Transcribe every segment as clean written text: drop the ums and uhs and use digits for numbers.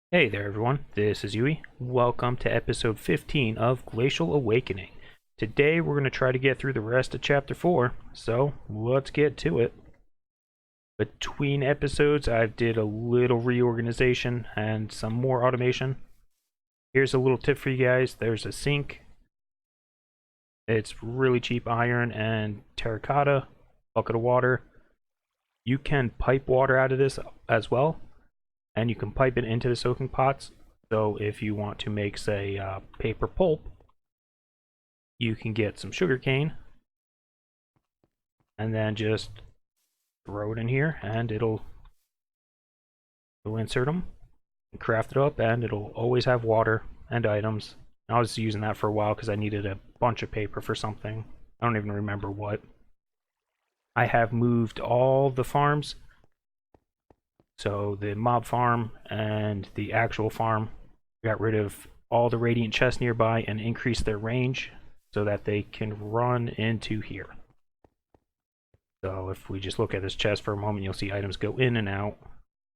Hey there everyone, this is Yui. Welcome to episode 15 of Glacial Awakening. Today we're going to try to get through the rest of chapter 4, so let's get to it. Between episodes I did a little reorganization and some more automation. Here's a little tip for you guys. There's a sink. It's really cheap iron and terracotta, bucket of water. You can pipe water out of this as well, and you can pipe it into the soaking pots. So if you want to make, say, paper pulp, you can get some sugar cane and then just throw it in here, and it'll insert them and craft it up, and it'll always have water and items. I was using that for a while because I needed a bunch of paper for something. I don't even remember what. I have moved all the farms. So the mob farm and the actual farm, got rid of all the radiant chests nearby and increased their range so that they can run into here. So if we just look at this chest for a moment, you'll see items go in and out.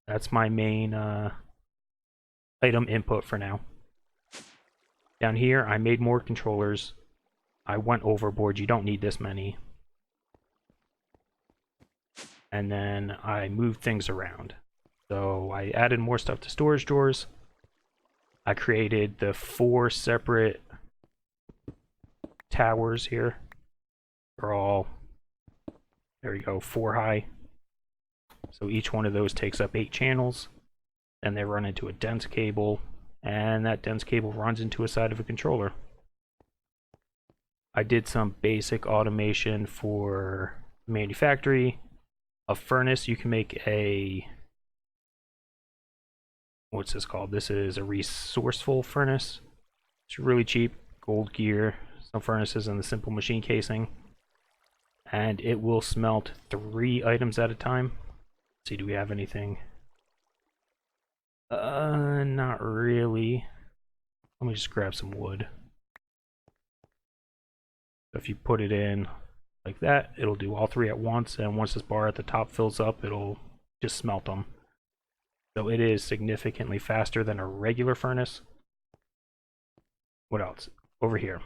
That's my main item input for now. Down here, I made more controllers. I went overboard. You don't need this many. And then I moved things around. So I added more stuff to storage drawers. I created the 4 separate towers here. They're all, there we go, 4 high. So each one of those takes up 8 channels. Then they run into a dense cable, and that dense cable runs into a side of a controller. I did some basic automation for manufactory. A furnace, you can make a, what's this called? This is a resourceful furnace. It's really cheap, gold gear, some furnaces and the simple machine casing. And it will smelt 3 items at a time. Let's see, do we have anything? Not really. Let me just grab some wood. So if you put it in like that, it'll do all 3 at once, and once this bar at the top fills up, it'll just smelt them. So it is significantly faster than a regular furnace. What else? Over here.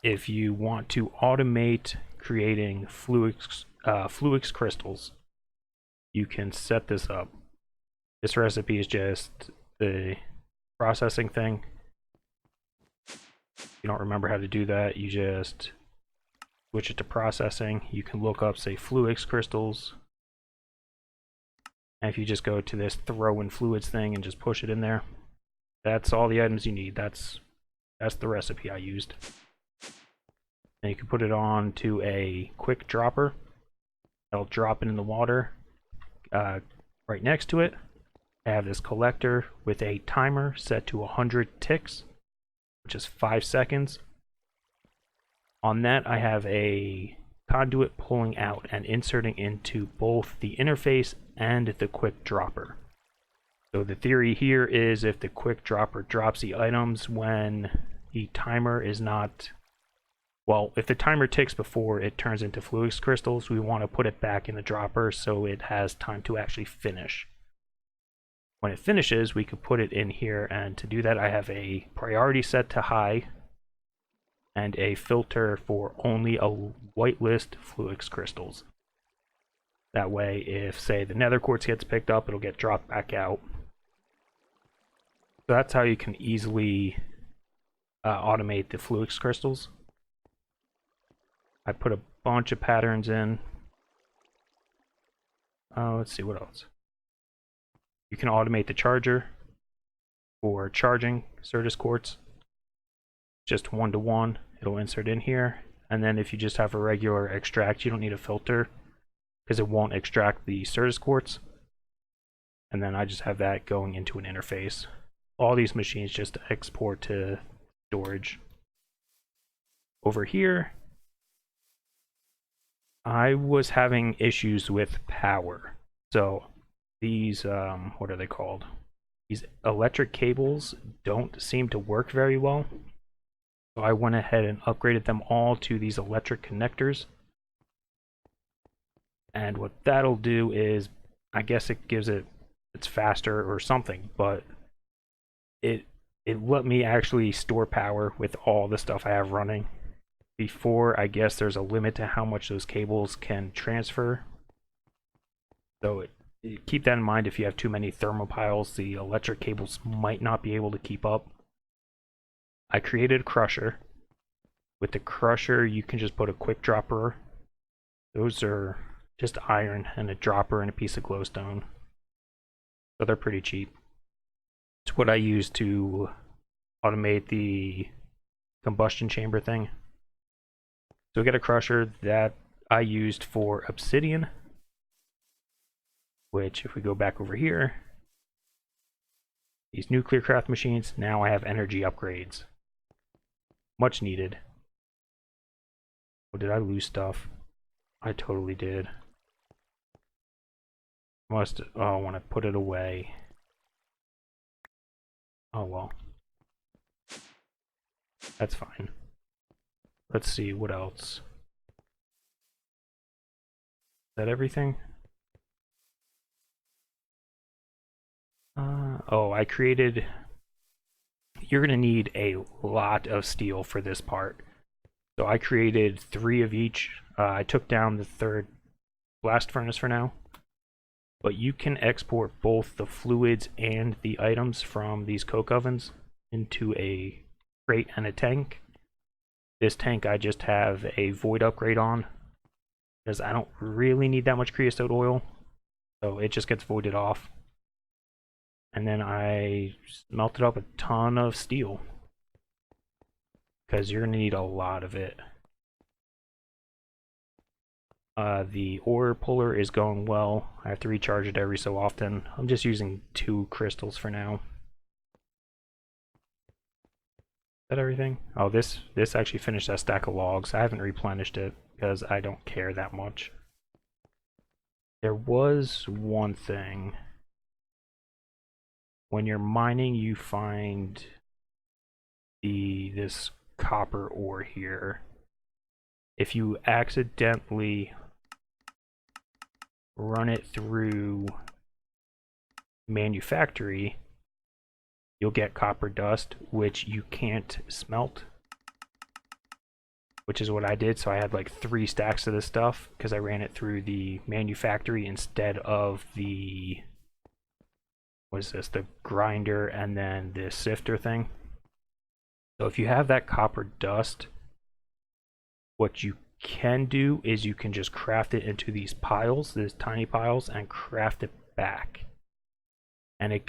If you want to automate creating fluix crystals, you can set this up. This recipe is just the processing thing. If you don't remember how to do that, you just switch it to processing. You can look up, say, fluix crystals. And if you just go to this throw in fluids thing and just push it in there, that's all the items you need. That's the recipe I used. And you can put it on to a quick dropper. That'll drop it in the water. Right next to it, I have this collector with a timer set to 100 ticks, which is 5 seconds. On that, I have a conduit pulling out and inserting into both the interface and the quick dropper. So the theory here is if the quick dropper drops the items when the timer is not, well, if the timer ticks before it turns into fluix crystals, we want to put it back in the dropper so it has time to actually finish. When it finishes, we could put it in here, and to do that I have a priority set to high and a filter for only a whitelist fluix crystals. That way, if, say, the nether quartz gets picked up, it'll get dropped back out. So that's how you can easily automate the fluix crystals. I put a bunch of patterns in. Let's see, what else? You can automate the charger for charging Certus quartz. Just 1-to-1, it'll insert in here. And then if you just have a regular extract, you don't need a filter because it won't extract the Certus quartz. And then I just have that going into an interface. All these machines just export to storage. Over here, I was having issues with power. So these, what are they called? These electric cables don't seem to work very well. So I went ahead and upgraded them all to these electric connectors. And what that'll do is, I guess it gives it it's faster or something, but it it let me actually store power with all the stuff I have running. Before, I guess there's a limit to how much those cables can transfer. So keep that in mind. If you have too many thermopiles, the electric cables might not be able to keep up. I created a crusher. With the crusher, you can just put a quick dropper. Those are just iron and a dropper and a piece of glowstone. So they're pretty cheap. It's what I use to automate the combustion chamber thing. So we got a crusher that I used for obsidian, which if we go back over here, these nuclear craft machines, now I have energy upgrades. Much needed. Oh, did I lose stuff? I totally did. I want to put it away. Oh well. That's fine. Let's see, what else? Is that everything? Oh, I created... You're going to need a lot of steel for this part. So I created 3 of each. I took down the 3rd blast furnace for now. But you can export both the fluids and the items from these coke ovens into a crate and a tank. This tank I just have a void upgrade on, because I don't really need that much creosote oil. So it just gets voided off. And then I melted up a ton of steel, because you're going to need a lot of it. The ore puller is going well. I have to recharge it every so often. I'm just using 2 crystals for now. Is that everything? Oh, this actually finished that stack of logs. I haven't replenished it because I don't care that much. There was one thing. When you're mining, you find this copper ore here. If you accidentally run it through manufactory, you'll get copper dust, which you can't smelt, which is what I did. So I had like 3 stacks of this stuff because I ran it through the manufactory instead of the, what is this, the grinder and then the sifter thing. So if you have that copper dust, what you can do is you can just craft it into these piles, these tiny piles, and craft it back. And it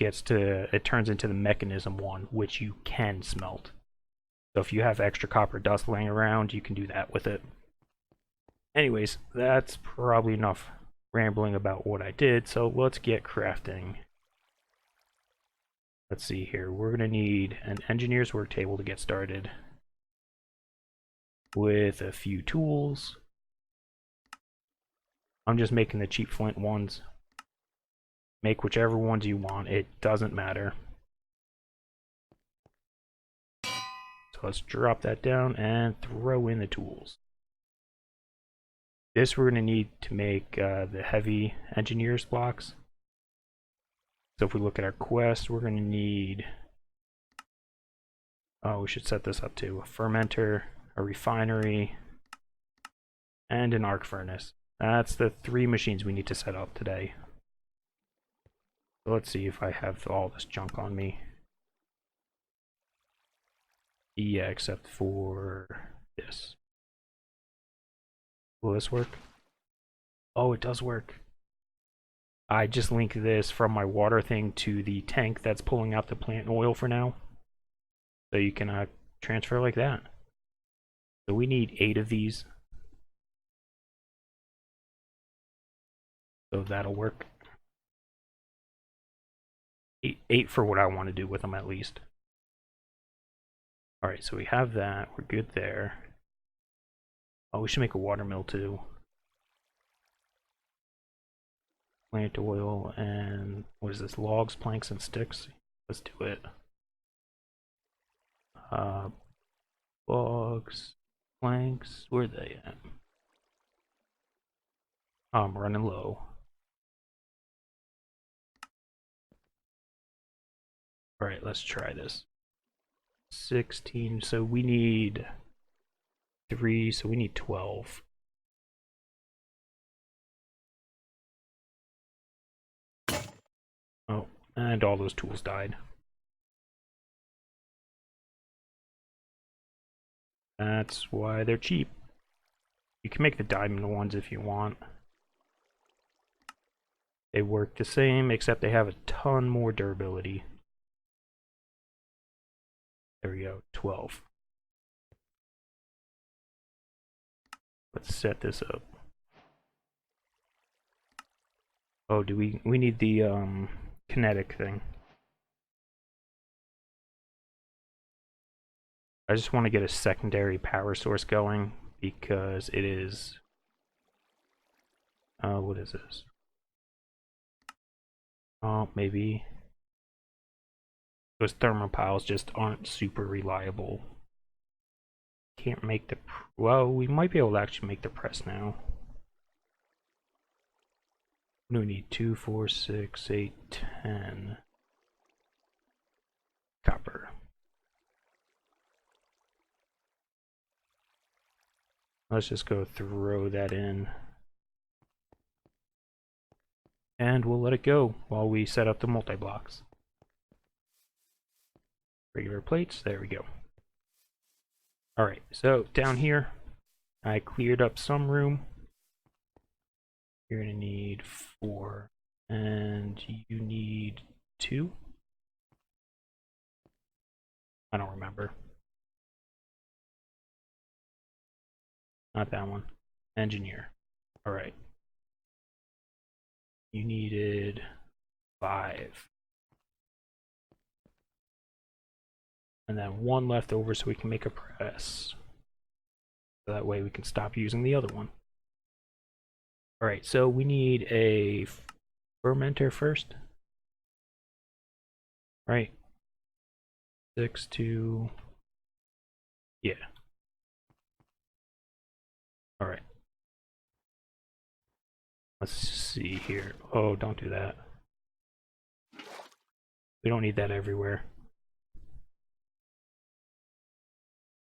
turns into the mechanism one, which you can smelt. So if you have extra copper dust laying around, you can do that with it. Anyways, that's probably enough rambling about what I did, so let's get crafting. Let's see here, we're going to need an engineer's work table to get started, with a few tools. I'm just making the cheap flint ones. Make whichever ones you want, it doesn't matter. So let's drop that down and throw in the tools. This we're going to need to make the heavy engineer's blocks. So if we look at our quest, we're going to need... Oh, we should set this up too. A fermenter, a refinery, and an arc furnace. That's the 3 machines we need to set up today. So let's see if I have all this junk on me. Yeah, except for this. Will this work? Oh, it does work. I just linked this from my water thing to the tank that's pulling out the plant oil for now. So you can transfer like that. So we need 8 of these. So that'll work. 8 for what I want to do with them at least. Alright, so we have that. We're good there. Oh, we should make a water mill too. Plant oil and what is this? Logs, planks, and sticks. Let's do it. Logs, planks, where are they at? Oh, I'm running low. Alright, let's try this. 16, so we need 3, so we need 12. Oh, and all those tools died. That's why they're cheap. You can make the diamond ones if you want. They work the same, except they have a ton more durability. There we go, 12. Let's set this up. Oh, do we need the kinetic thing. I just want to get a secondary power source going because it is what is this? Oh, maybe those thermopiles just aren't super reliable. Can't make the well, we might be able to actually make the press now. We need 2, 4, 6, 8, 10 copper. Let's just go throw that in. And we'll let it go while we set up the multi-blocks. Regular plates, there we go. Alright, so down here, I cleared up some room. You're gonna need 4, and you need 2? I don't remember. Not that one. Engineer. Alright. You needed 5. And then 1 left over so we can make a press. So that way we can stop using the other one. Alright, so we need a fermenter first. Right. 6 to... yeah. Alright. Let's see here. Oh, don't do that. We don't need that everywhere.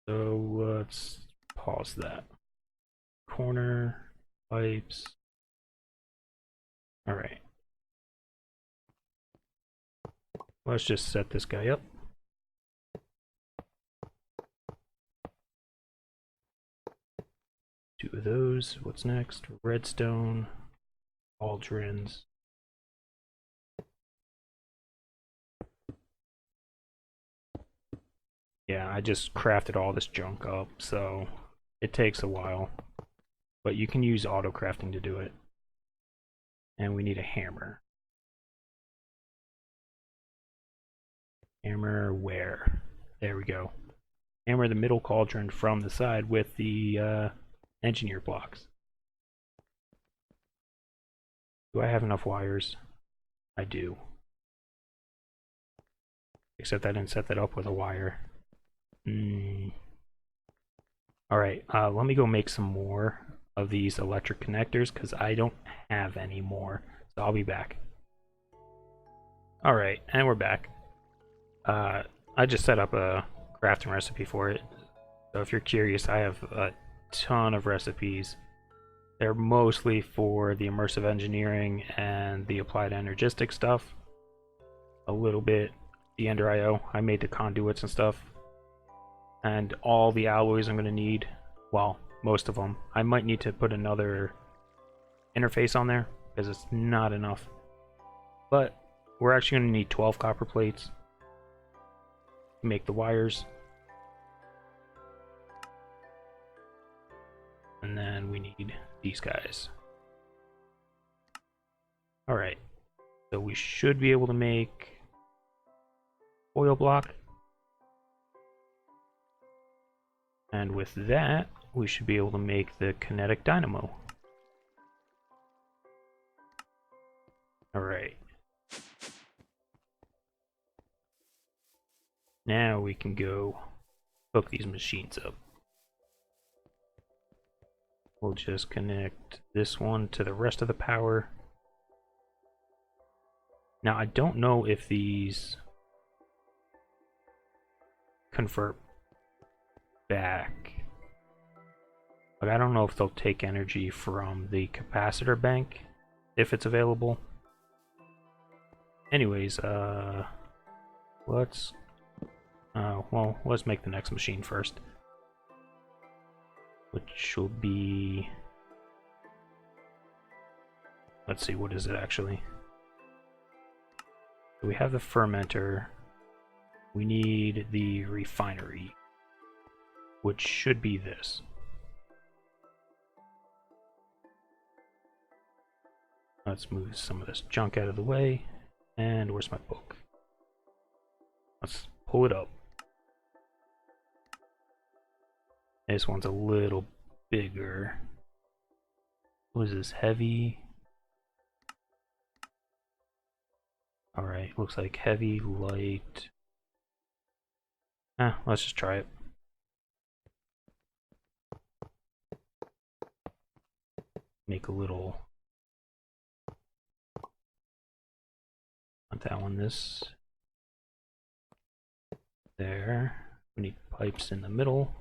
So let's pause that. Corner, pipes. Alright. Let's just set this guy up. Two of those. What's next? Redstone. Cauldrons. Yeah, I just crafted all this junk up, so it takes a while. But you can use auto crafting to do it. And we need a hammer. Hammer where? There we go. Hammer the middle cauldron from the side with the engineer blocks. Do I have enough wires? I do. Except I didn't set that up with a wire. Alright, let me go make some more of these electric connectors because I don't have any more. So I'll be back. Alright, and we're back. I just set up a crafting recipe for it. So if you're curious, I have a ton of recipes. They're mostly for the immersive engineering and the applied energistic stuff. A little bit the Ender IO. I made the conduits and stuff. And all the alloys I'm going to need, well, most of them. I might need to put another interface on there because it's not enough. But we're actually going to need 12 copper plates to make the wires. And then we need these guys. Alright, so we should be able to make oil block. And with that, we should be able to make the kinetic dynamo. Alright. Now we can go hook these machines up. We'll just connect this one to the rest of the power. Now I don't know if these convert back. Like, I don't know if they'll take energy from the capacitor bank, if it's available. Anyways, let's make the next machine first. Which will be... Let's see, what is it actually? So we have the fermenter. We need the refinery, which should be this. Let's move some of this junk out of the way. And where's my book? Let's pull it up. This one's a little bigger. What is this? Heavy? Alright, looks like heavy, light. Let's just try it. Make a little... Want that one, this. There. We need pipes in the middle.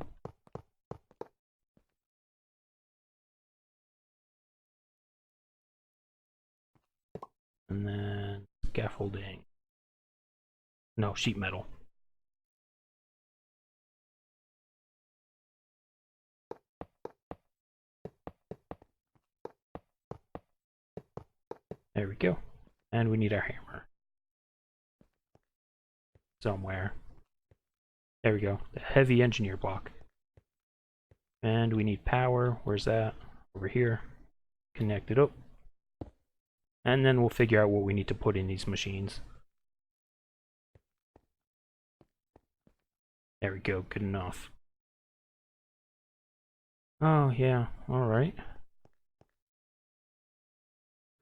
And then scaffolding. No, sheet metal. There we go. And we need our hammer. Somewhere. There we go. The heavy engineer block. And we need power. Where's that? Over here. Connect it up. And then we'll figure out what we need to put in these machines. There we go. Good enough. Oh, yeah. Alright.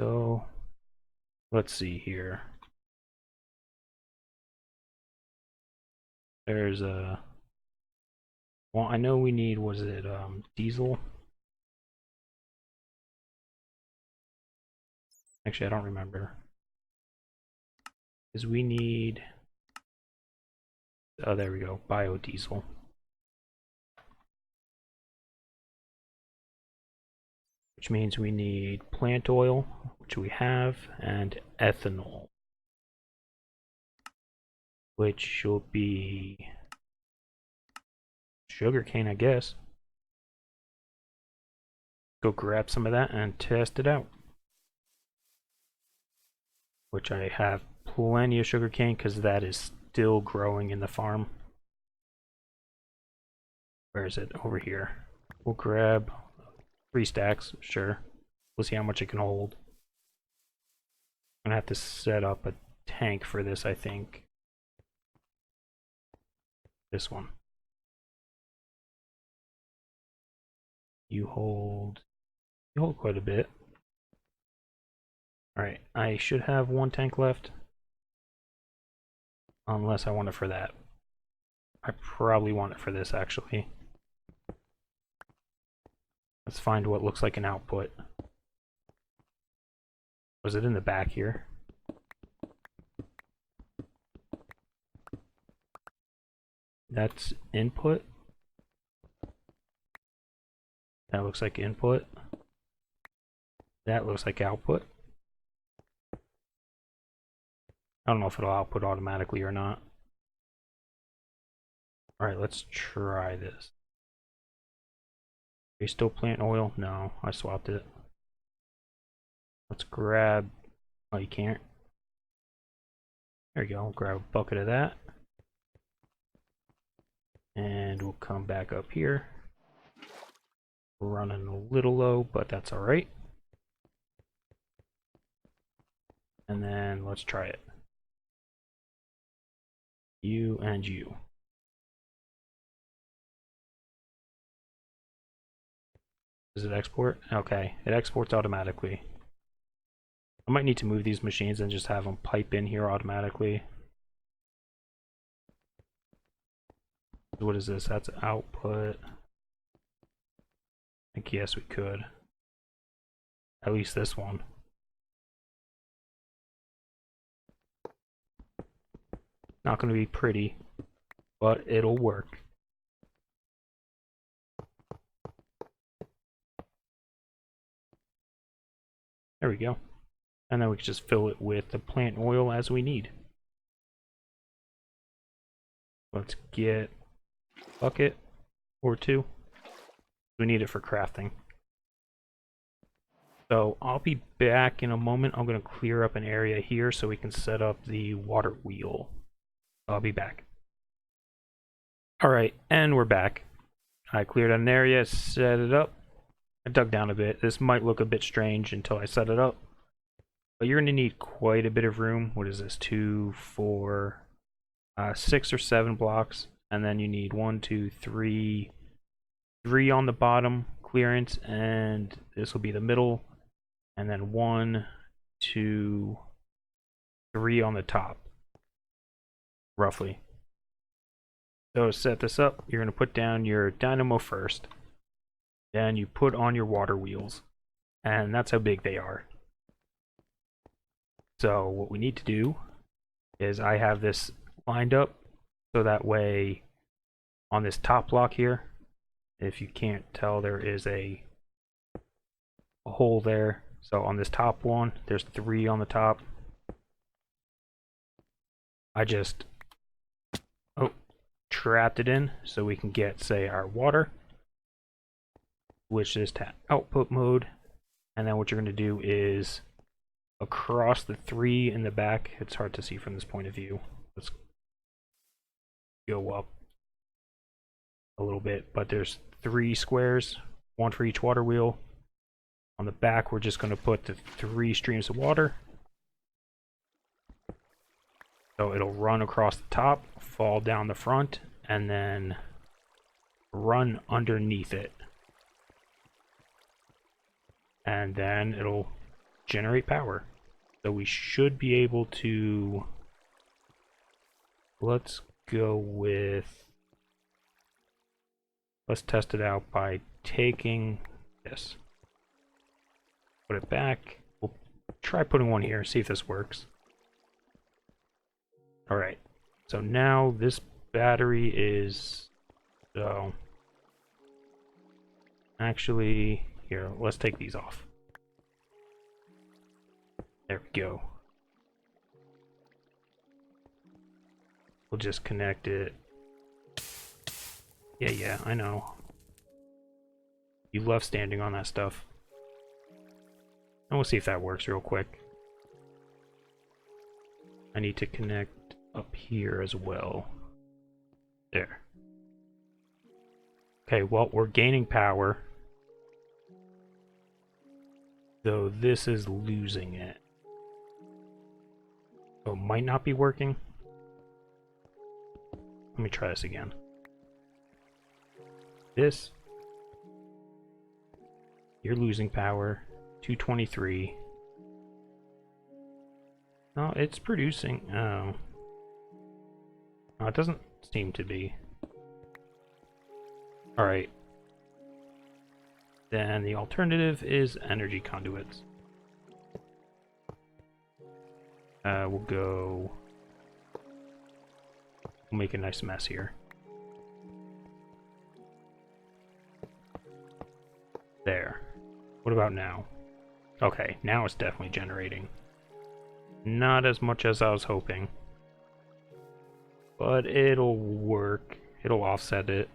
So, let's see here. There's a... Well, I know we need, was it diesel? Actually, I don't remember. Because we need... Oh, there we go. Biodiesel. Which means we need plant oil, which we have, and ethanol. Which will be sugarcane, I guess. Go grab some of that and test it out. Which I have plenty of sugarcane because that is still growing in the farm. Where is it? Over here. We'll grab 3 stacks, sure. We'll see how much it can hold. I'm gonna have to set up a tank for this, I think. This one. You hold quite a bit. Alright, I should have 1 tank left. Unless I want it for that. I probably want it for this, actually. Let's find what looks like an output. Was it in the back here? That's input. That looks like input. That looks like output. I don't know if it'll output automatically or not. Alright, let's try this. Are you still plant oil? No, I swapped it. Let's grab... Oh, you can't. There you go. Grab a bucket of that. And we'll come back up here. We're running a little low, but that's alright. And then let's try it. You and you. Does it export? Okay, it exports automatically. I might need to move these machines and just have them pipe in here automatically. What is this? That's output. I guess we could. At least this one. Not going to be pretty, but it'll work. There we go. And then we can just fill it with the plant oil as we need. Let's get a bucket or two. We need it for crafting. So I'll be back in a moment. I'm going to clear up an area here so we can set up the water wheel. I'll be back. Alright, and we're back. I cleared an area, set it up. I dug down a bit. This might look a bit strange until I set it up. But you're going to need quite a bit of room. What is this? 2, 4, 6 or 7 blocks. And then you need 1, 2, 3 on the bottom clearance. And this will be the middle. And then 1, 2, 3 on the top. Roughly. So to set this up, you're going to put down your dynamo first. Then you put on your water wheels. And that's how big they are. So what we need to do is I have this lined up so that way on this top block here, if you can't tell, there is a hole there. So on this top one, there's 3 on the top. I just trapped it in so we can get, say, our water, switch this to output mode, and then what you're going to do is across the 3 in the back. It's hard to see from this point of view. Let's go up a little bit, but there's 3 squares, 1 for each water wheel. On the back, we're just going to put the 3 streams of water. So it'll run across the top, fall down the front, and then run underneath it. And then it'll generate power. So we should be able to... Let's go with... Let's test it out by taking this. Put it back. We'll try putting one here, see if this works. Alright, so now this battery is... So... Actually, here, let's take these off. There we go. We'll just connect it. Yeah, I know. You love standing on that stuff. And we'll see if that works real quick. I need to connect up here as well. There. Okay, well, we're gaining power. Though this is losing it. So it might not be working. Let me try this again. This. You're losing power. 223. No, it's producing. Oh. No, it doesn't seem to be. Alright. Then the alternative is energy conduits. We'll make a nice mess here. There. What about now? Okay, now it's definitely generating. Not as much as I was hoping. But it'll work. It'll offset it.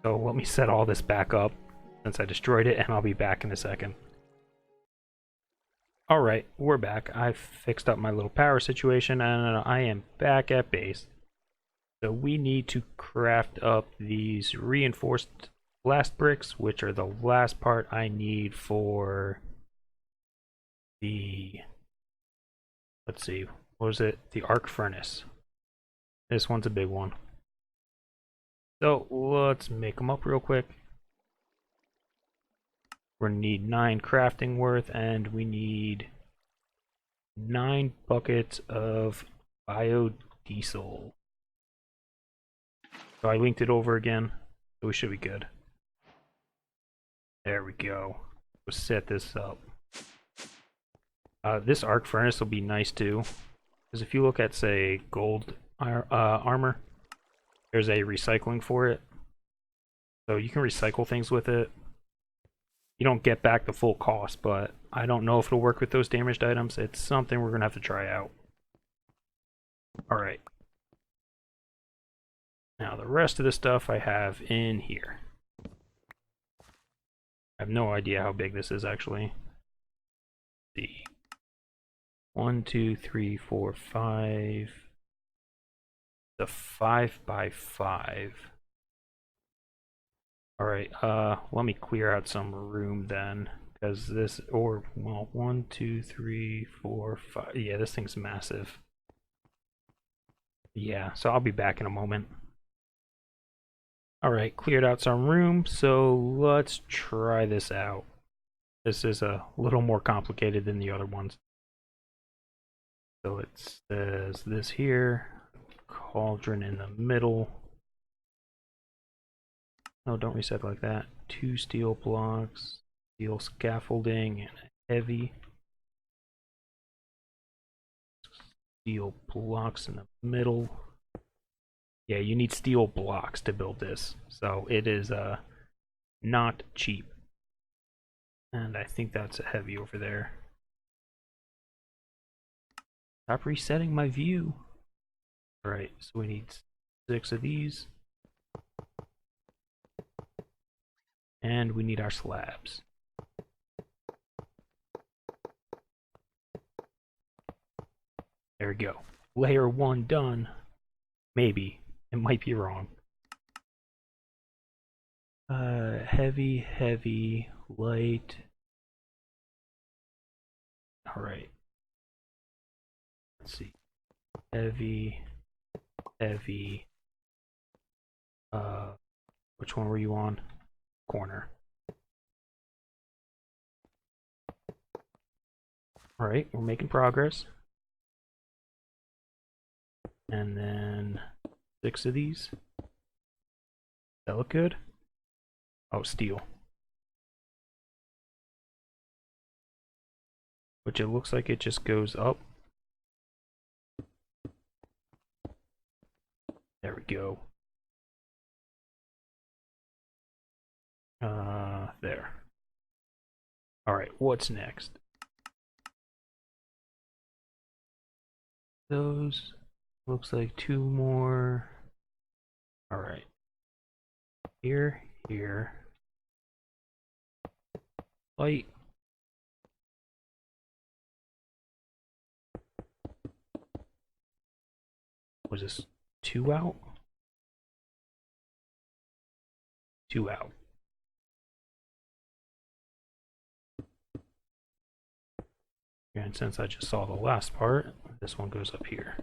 So let me set all this back up since I destroyed it, and I'll be back in a second. Alright, we're back. I fixed up my little power situation, and I am back at base. So we need to craft up these reinforced blast bricks, which are the last part I need for the... Let's see, what was it? The arc furnace. This one's a big one. So let's make them up real quick. We're gonna need 9 crafting worth, and we need 9 buckets of biodiesel. So I linked it over again, so we should be good. There we go. We'll set this up. This arc furnace will be nice too, because if you look at, say, gold armor. There's a recycling for it. So you can recycle things with it. You don't get back the full cost, but I don't know if it'll work with those damaged items. It's something we're going to have to try out. Alright. Now the rest of the stuff I have in here. I have no idea how big this is actually. Let's see. 1, 2, 3, 4, 5. The 5 by 5. Alright, let me clear out some room then. Because this, or, well, 1, 2, 3, 4, 5. Yeah, this thing's massive. Yeah, so I'll be back in a moment. Alright, cleared out some room, so let's try this out. This is a little more complicated than the other ones. So it says this here, cauldron in the middle. No, don't reset like that. 2 steel blocks, steel scaffolding, and a heavy. Steel blocks in the middle. Yeah, you need steel blocks to build this, so it is not cheap. And I think that's a heavy over there. Stop resetting my view. Alright, so we need 6 of these. And we need our slabs. There we go. Layer 1 done. Maybe. It might be wrong. Heavy, heavy, light. Alright. Let's see. Heavy, heavy. Which one were you on? Corner. Alright, we're making progress. And then 6 of these. Does that look good? Oh, steel. Which it looks like it just goes up. There we go. There. Alright, what's next? Those. Looks like 2 more. Alright. Here, here. Light. Was this 2 out? 2 out. And since I just saw the last part, this one goes up here.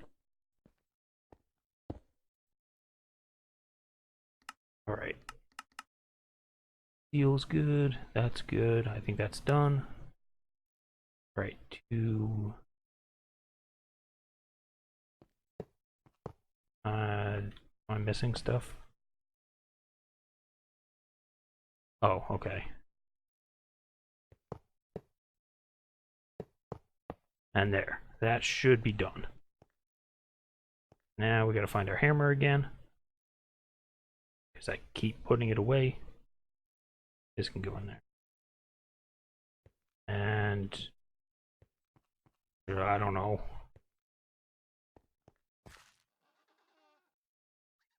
Alright. Feels good. That's good. I think that's done. Right, 2. Am I missing stuff? Oh, okay. And there. That should be done. Now we gotta find our hammer again. Because I keep putting it away. This can go in there. And I don't know.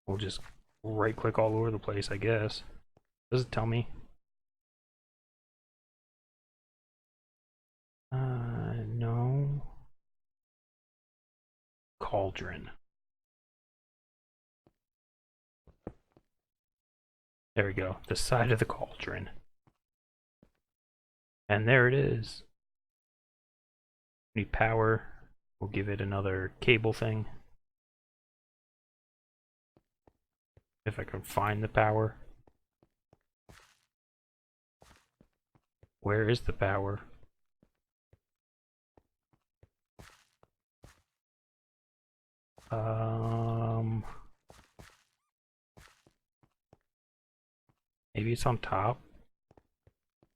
We'll just right click all over the place, I guess. Does it tell me? No. Cauldron. There we go. The side of the cauldron. And there it is. Need power. We'll give it another cable thing. If I can find the power. Where is the power? Maybe it's on top.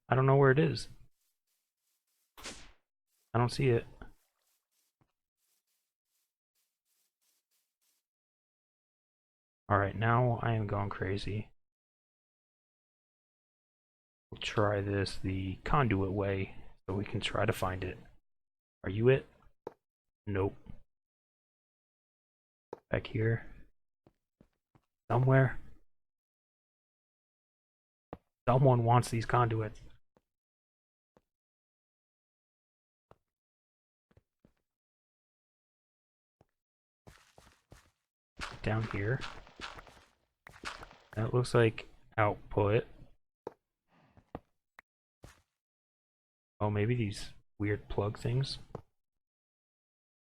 I don't know where it is. I don't see it. Alright, now I am going crazy. We'll try this the conduit way so we can try to find it. Are you it? Nope. Back here. Somewhere. Someone wants these conduits. Down here. That looks like output. Oh, maybe these weird plug things.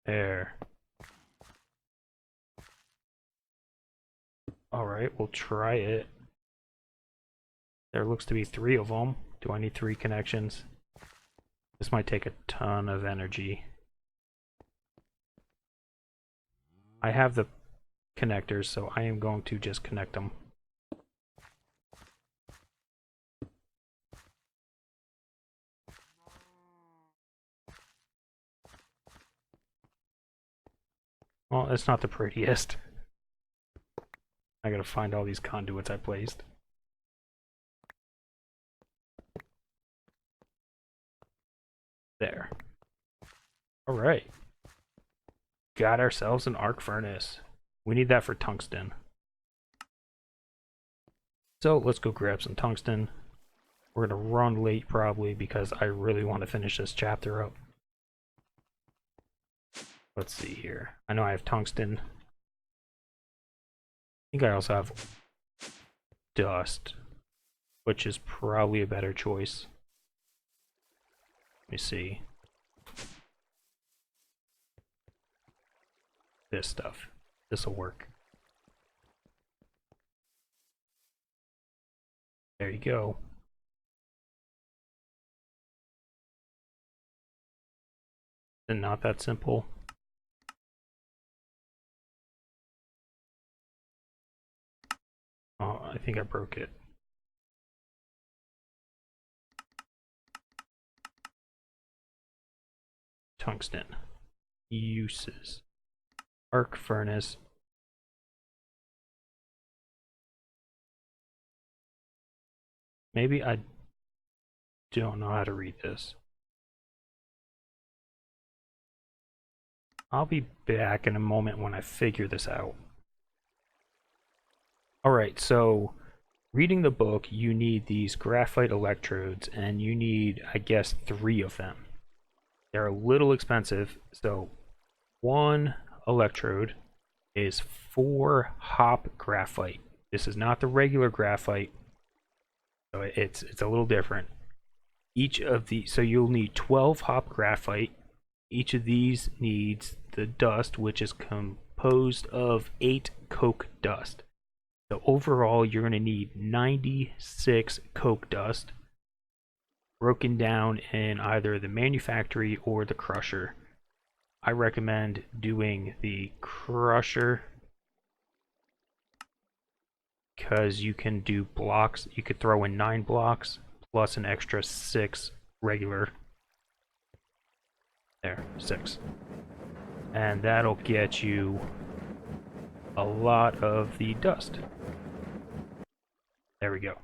There. Alright, we'll try it. There looks to be 3 of them. Do I need 3 connections? This might take a ton of energy. I have the connectors, so I am going to just connect them. Well, it's not the prettiest. I gotta find all these conduits I placed. There. Alright. Got ourselves an arc furnace. We need that for tungsten. So let's go grab some tungsten. We're gonna run late probably because I really want to finish this chapter up. Let's see here. I know I have tungsten. I think I also have dust, which is probably a better choice. Let me see. This stuff. This'll work. There you go. And not that simple. Oh, I think I broke it. Tungsten. Uses. Arc furnace. Maybe I don't know how to read this. I'll be back in a moment when I figure this out. Alright, so reading the book, you need these graphite electrodes, and you need, I guess, 3 of them. They're a little expensive, so 1 electrode is 4 hop graphite. This is not the regular graphite, so it's a little different. Each of these, so you'll need 12 hop graphite. Each of these needs the dust, which is composed of 8 coke dust. So overall, you're going to need 96 coke dust, broken down in either the manufactory or the crusher. I recommend doing the crusher because you can do blocks. You could throw in 9 blocks plus an extra 6 regular. There, 6. And that'll get you a lot of the dust. There we go.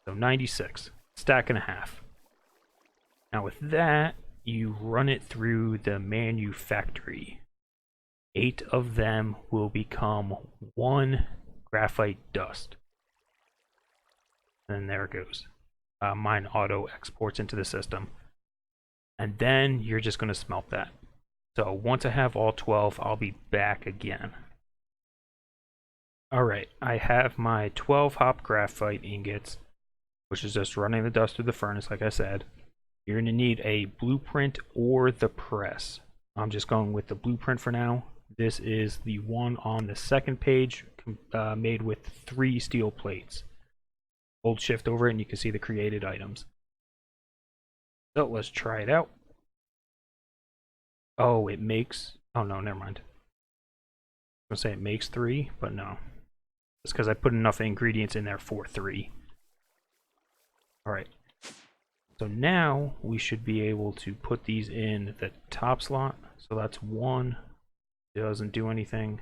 So 96. Stack and a half. Now with that, you run it through the manufactory. 8 of them will become 1 graphite dust. And there it goes. Mine auto exports into the system. And then you're just going to smelt that. So once I have all 12, I'll be back again. Alright, I have my 12 hop graphite ingots, which is just running the dust through the furnace, like I said. You're going to need a blueprint or the press. I'm just going with the blueprint for now. This is the one on the second page, made with 3 steel plates. Hold shift over it and you can see the created items. So let's try it out. Oh, it makes... Oh no, never mind. I was going to say it makes 3, but no. It's because I put enough ingredients in there for 3. Alright. So now we should be able to put these in the top slot. So that's 1. It doesn't do anything.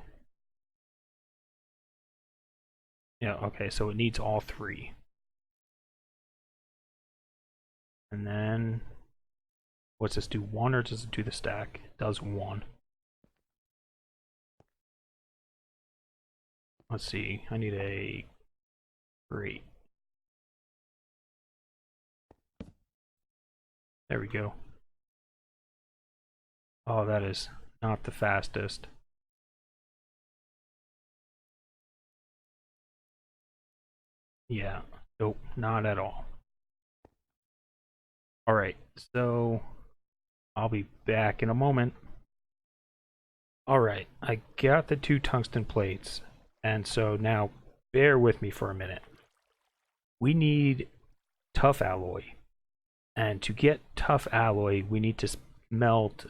Yeah, okay, so it needs all three. And then, what's this do? One, or does it do the stack? It does one. Let's see, I need a grate. There we go. Oh, that is not the fastest. Yeah, nope, not at all. Alright, so I'll be back in a moment. Alright, I got the two tungsten plates, and so now bear with me for a minute. We need tough alloy, and to get tough alloy, we need to melt,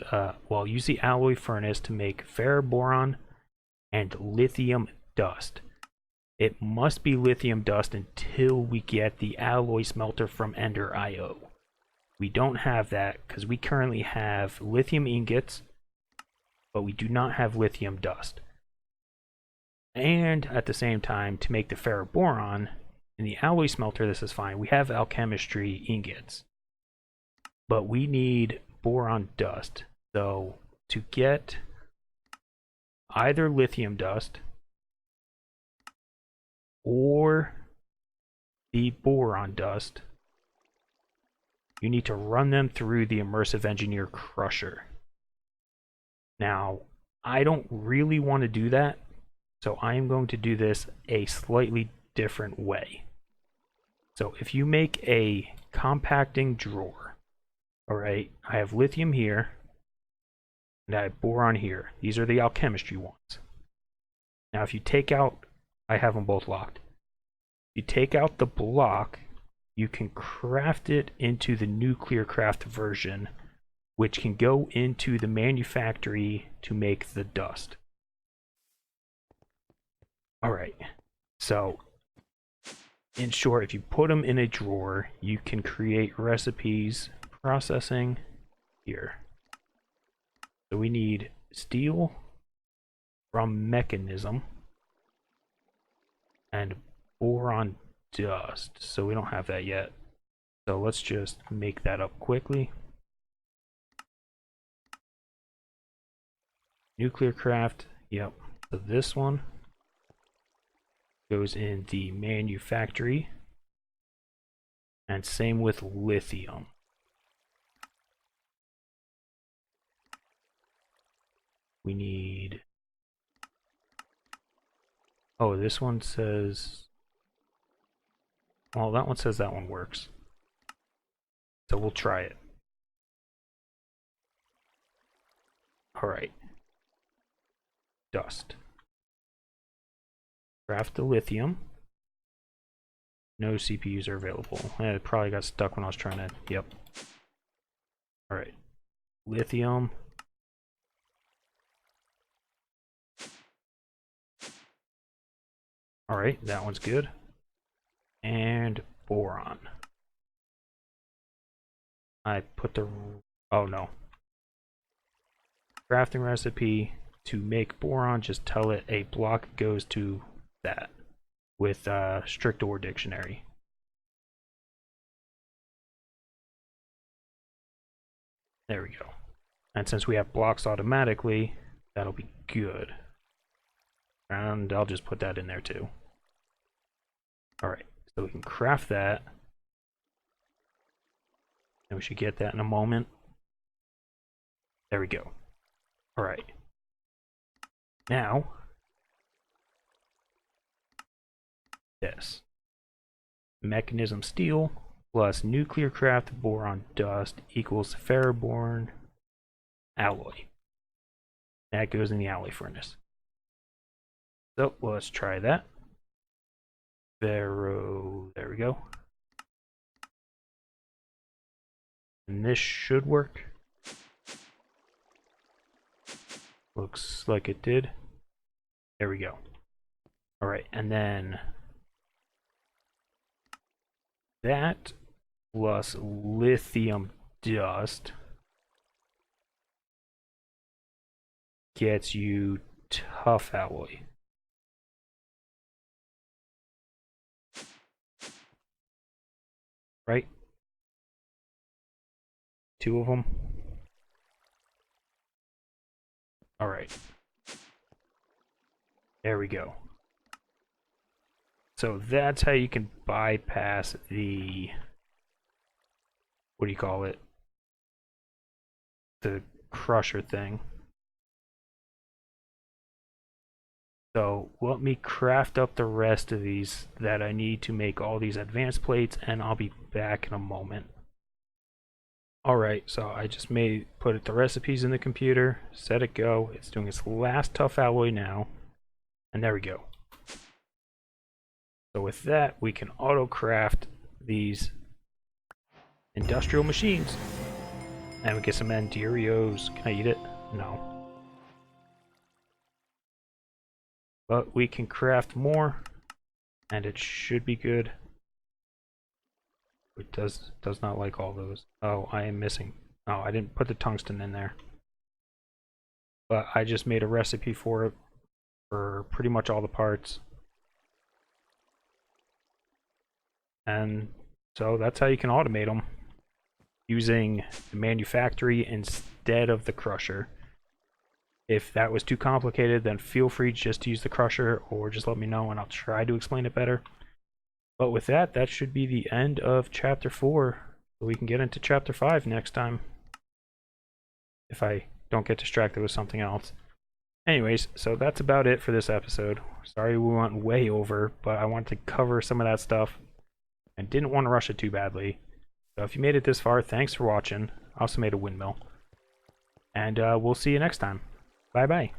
use the alloy furnace to make ferroboron and lithium dust. It must be lithium dust until we get the alloy smelter from Ender IO. We don't have that because we currently have lithium ingots, but we do not have lithium dust. And at the same time, to make the ferroboron in the alloy smelter, this is fine. We have alchemistry ingots, but we need boron dust. So to get either lithium dust or the boron dust, you need to run them through the Immersive Engineer crusher. Now, I don't really want to do that, so I am going to do this a slightly different way. So if you make a compacting drawer, alright, I have lithium here, and I have boron here. These are the alchemistry ones. Now if you take out, I have them both locked. You take out the block, you can craft it into the nuclear craft version, which can go into the manufactory to make the dust. Alright, so in short, if you put them in a drawer, you can create recipes. Processing here. So we need steel from mechanism and boron dust. So we don't have that yet. So let's just make that up quickly. Nuclear craft, yep. So this one goes in the manufactory. And same with lithium. We need... Oh, this one says... Well, that one says that one works. So we'll try it. Alright. Dust. Craft the lithium. No CPUs are available. It probably got stuck when I was trying to... Yep. Alright. Lithium. Alright, that one's good. And boron. I put the... Oh no. Crafting recipe to make boron, just tell it a block goes to that with strict ore dictionary. There we go. And since we have blocks automatically, that'll be good. And I'll just put that in there too. Alright, so we can craft that. And we should get that in a moment. There we go. Alright. Now, this. Mechanism steel plus nuclear craft boron dust equals ferroboron alloy. That goes in the alloy furnace. So let's try that. Ferro, there we go. And this should work. Looks like it did. There we go. Alright, and then that plus lithium dust gets you tough alloy. right? 2 of them. All right. There we go. So that's how you can bypass the, what do you call it? The crusher thing. So let me craft up the rest of these that I need to make all these advanced plates, and I'll be back in a moment. Alright, so I just put the recipes in the computer, set it go. It's doing its last tough alloy now, and there we go. So with that, we can auto craft these industrial machines. And we get some Anderios. Can I eat it? No. But we can craft more, and it should be good. It does not like all those. Oh, I am missing. Oh, I didn't put the tungsten in there. But I just made a recipe for it for pretty much all the parts. And so that's how you can automate them, using the manufactory instead of the crusher. If that was too complicated, then feel free just to use the crusher, or just let me know and I'll try to explain it better. But with that, that should be the end of chapter 4. So we can get into chapter 5 next time, if I don't get distracted with something else. Anyways, so that's about it for this episode. Sorry we went way over, but I wanted to cover some of that stuff and didn't want to rush it too badly. So if you made it this far, thanks for watching. I also made a windmill. And we'll see you next time. Bye-bye.